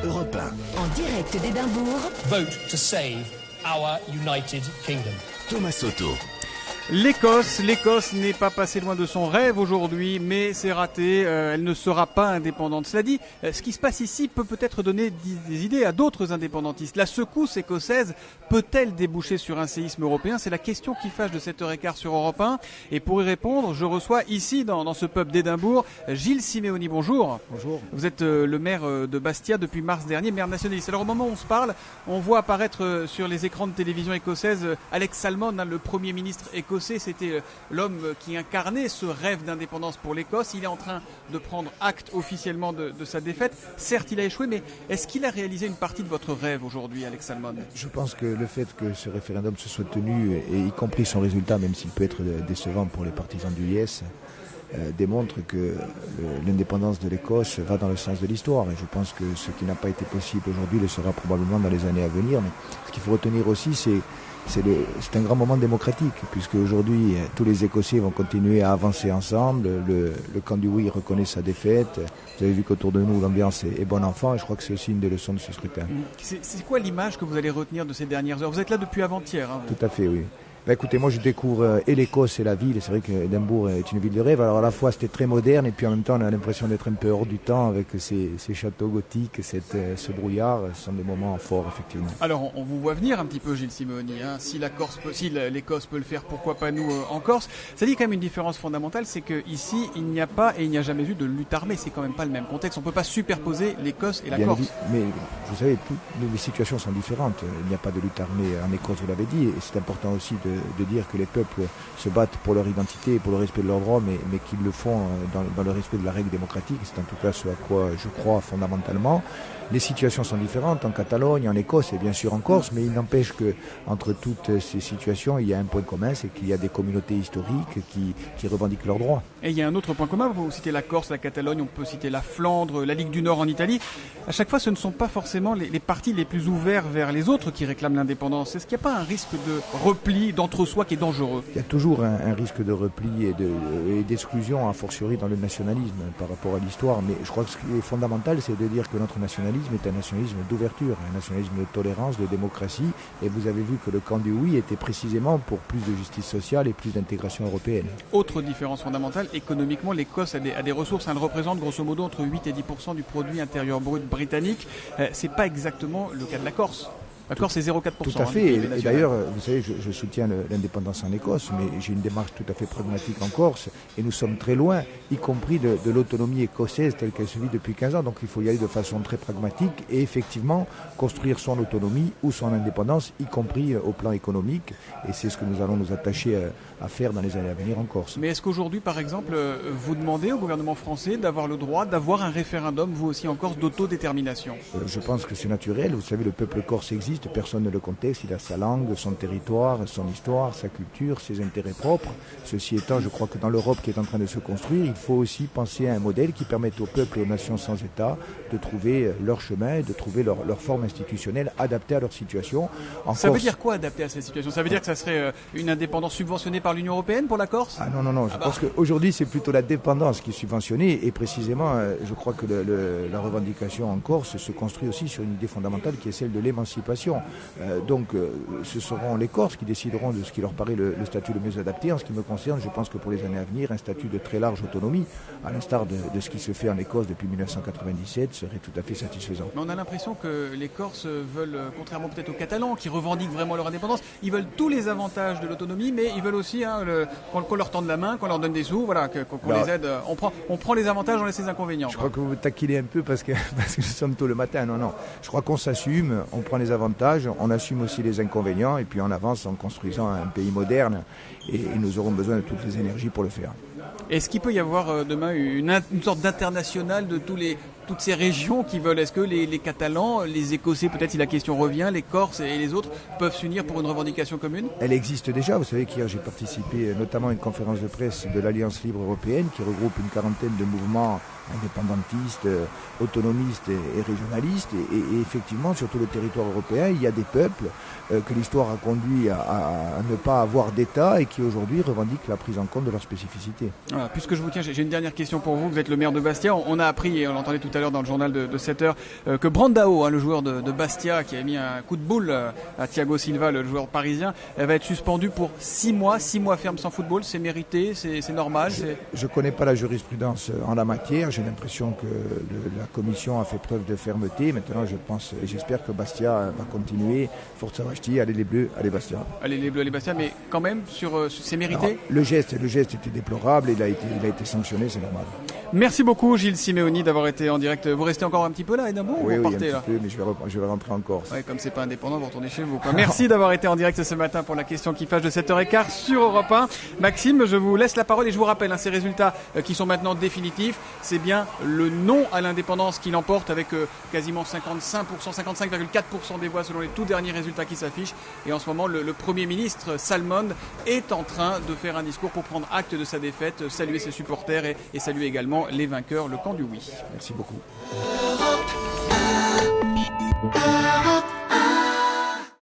Europe 1. En direct d'Édimbourg. Vote to save our United Kingdom. Thomas Soto. L'Écosse n'est pas passée loin de son rêve aujourd'hui, mais c'est raté, elle ne sera pas indépendante. Cela dit, ce qui se passe ici peut peut-être donner des idées à d'autres indépendantistes. La secousse écossaise peut-elle déboucher sur un séisme européen? C'est la question qui fâche de 7h15 sur Europe 1. Et pour y répondre, je reçois ici, dans ce pub d'Édimbourg, Gilles Simeoni. Bonjour. Bonjour. Vous êtes le maire de Bastia depuis mars dernier, maire nationaliste. Alors au moment où on se parle, on voit apparaître sur les écrans de télévision écossaise Alex Salmond, le Premier ministre écossais. C'était l'homme qui incarnait ce rêve d'indépendance pour l'Écosse. Il est en train de prendre acte officiellement de sa défaite. Certes, il a échoué, mais est-ce qu'il a réalisé une partie de votre rêve aujourd'hui, Alex Salmond? Je pense que le fait que ce référendum se soit tenu, et y compris son résultat, même s'il peut être décevant pour les partisans du Yes, démontre que l'indépendance de l'Écosse va dans le sens de l'histoire. Et je pense que ce qui n'a pas été possible aujourd'hui le sera probablement dans les années à venir. Mais ce qu'il faut retenir aussi, c'est un grand moment démocratique, puisque aujourd'hui tous les Écossais vont continuer à avancer ensemble. Le camp du oui reconnaît sa défaite. Vous avez vu qu'autour de nous l'ambiance est bon enfant, et je crois que c'est aussi une des leçons de ce scrutin. C'est quoi l'image que vous allez retenir de ces dernières heures? Vous êtes là depuis avant-hier. Tout à fait, oui. Écoutez, moi je découvre et l'Écosse et la ville. C'est vrai qu'Édimbourg est une ville de rêve. Alors à la fois c'était très moderne, et puis en même temps on a l'impression d'être un peu hors du temps avec ces châteaux gothiques, ce brouillard. Ce sont des moments forts, effectivement. Alors on vous voit venir un petit peu, Gilles Simeoni. Si l'Écosse peut le faire, pourquoi pas nous en Corse? Ça dit quand même une différence fondamentale, c'est qu'ici il n'y a pas et il n'y a jamais eu de lutte armée. C'est quand même pas le même contexte. On peut pas superposer l'Écosse et la Corse. Mais vous savez, les situations sont différentes. Il n'y a pas de lutte armée en Écosse, vous l'avez dit, et c'est important aussi de dire que les peuples se battent pour leur identité et pour le respect de leurs droits, mais qu'ils le font dans le respect de la règle démocratique. C'est en tout cas ce à quoi je crois fondamentalement. Les situations sont différentes en Catalogne, en Écosse et bien sûr en Corse, mais il n'empêche que entre toutes ces situations, il y a un point commun, c'est qu'il y a des communautés historiques qui revendiquent leurs droits. Et il y a un autre point commun, vous citez la Corse, la Catalogne, on peut citer la Flandre, la Ligue du Nord en Italie. À chaque fois, ce ne sont pas forcément les partis les plus ouverts vers les autres qui réclament l'indépendance. Est-ce qu'il n'y a pas un risque de repli, d'entre-soi qui est dangereux? Il y a toujours un risque de repli et d'exclusion, a fortiori dans le nationalisme par rapport à l'histoire, mais je crois que ce qui est fondamental, c'est de dire que notre nationalisme est un nationalisme d'ouverture, un nationalisme de tolérance, de démocratie, et vous avez vu que le camp du oui était précisément pour plus de justice sociale et plus d'intégration européenne. Autre différence fondamentale, économiquement, l'Écosse a des ressources, elle représente grosso modo entre 8 et 10% du produit intérieur brut britannique. C'est pas exactement le cas de la Corse. La Corse, c'est 0,4%. Tout à fait. Et d'ailleurs, vous savez, je soutiens l'indépendance en Écosse, mais j'ai une démarche tout à fait pragmatique en Corse. Et nous sommes très loin, y compris de l'autonomie écossaise telle qu'elle se vit depuis 15 ans. Donc il faut y aller de façon très pragmatique et effectivement construire son autonomie ou son indépendance, y compris au plan économique. Et c'est ce que nous allons nous attacher à faire dans les années à venir en Corse. Mais est-ce qu'aujourd'hui, par exemple, vous demandez au gouvernement français d'avoir le droit d'avoir un référendum, vous aussi en Corse, d'autodétermination? Je pense que c'est naturel. Vous savez, le peuple corse existe. Personne ne le conteste, il a sa langue, son territoire, son histoire, sa culture, ses intérêts propres. Ceci étant, je crois que dans l'Europe qui est en train de se construire, il faut aussi penser à un modèle qui permette aux peuples et aux nations sans État de trouver leur chemin, de trouver leur forme institutionnelle adaptée à leur situation. Ça veut dire quoi adapté à cette situation? Ça veut dire que ça serait une indépendance subventionnée par l'Union européenne pour la Corse? Ah non, je pense qu'aujourd'hui c'est plutôt la dépendance qui est subventionnée, et précisément je crois que la revendication en Corse se construit aussi sur une idée fondamentale qui est celle de l'émancipation. Donc ce seront les Corses qui décideront de ce qui leur paraît le statut le mieux adapté. En ce qui me concerne, je pense que pour les années à venir, un statut de très large autonomie, à l'instar de ce qui se fait en Écosse depuis 1997, serait tout à fait satisfaisant. Mais on a l'impression que les Corses veulent, contrairement peut-être aux Catalans, qui revendiquent vraiment leur indépendance, ils veulent tous les avantages de l'autonomie, mais ils veulent aussi qu'on leur tende la main, qu'on leur donne des sous, voilà, qu'on les aide. On prend les avantages, on laisse les inconvénients. Je crois que vous vous taquinez un peu parce que nous sommes tôt le matin. Non. Je crois qu'on s'assume, on prend les avantages, on assume aussi les inconvénients, et puis on avance en construisant un pays moderne, et nous aurons besoin de toutes les énergies pour le faire. Est-ce qu'il peut y avoir demain une sorte d'international de toutes ces régions qui veulent? Est-ce que les Catalans, les Écossais, peut-être si la question revient, les Corses et les autres peuvent s'unir pour une revendication commune? Elle existe déjà. Vous savez qu'hier j'ai participé notamment à une conférence de presse de l'Alliance libre européenne qui regroupe une quarantaine de mouvements indépendantistes, autonomistes et régionalistes. Et effectivement, sur tout le territoire européen, il y a des peuples que l'histoire a conduit à ne pas avoir d'État et qui aujourd'hui revendiquent la prise en compte de leur spécificité. Voilà, puisque je vous tiens, j'ai une dernière question pour vous. Vous êtes le maire de Bastia. On a appris, et on l'entendait tout tout à l'heure dans le journal de 7h que Brandao, le joueur de Bastia, qui a mis un coup de boule à Thiago Silva, le joueur parisien, va être suspendu pour 6 mois ferme sans football. C'est mérité, c'est normal. Je ne connais pas la jurisprudence en la matière. J'ai l'impression que la commission a fait preuve de fermeté. Maintenant, je pense et j'espère que Bastia va continuer. Forza Bastia, allez les Bleus, allez Bastia. Allez les Bleus, allez Bastia, mais quand même, c'est mérité. Alors, le geste était déplorable. Il a été sanctionné, c'est normal. Merci beaucoup Gilles Simeoni d'avoir été en direct. Vous restez encore un petit peu là, Edimbourg, oui, ou vous partez un petit peu, mais je vais rentrer en Corse. Ouais, comme c'est pas indépendant, vous retournez chez vous. Merci d'avoir été en direct ce matin pour la question qui fâche de 7h15 sur Europe 1. Maxime, je vous laisse la parole et je vous rappelle ces résultats qui sont maintenant définitifs. C'est bien le non à l'indépendance qui l'emporte avec quasiment 55,4% des voix selon les tout derniers résultats qui s'affichent. Et en ce moment, le Premier ministre Salmond est en train de faire un discours pour prendre acte de sa défaite, saluer ses supporters et saluer également les vainqueurs, le camp du oui. Merci beaucoup.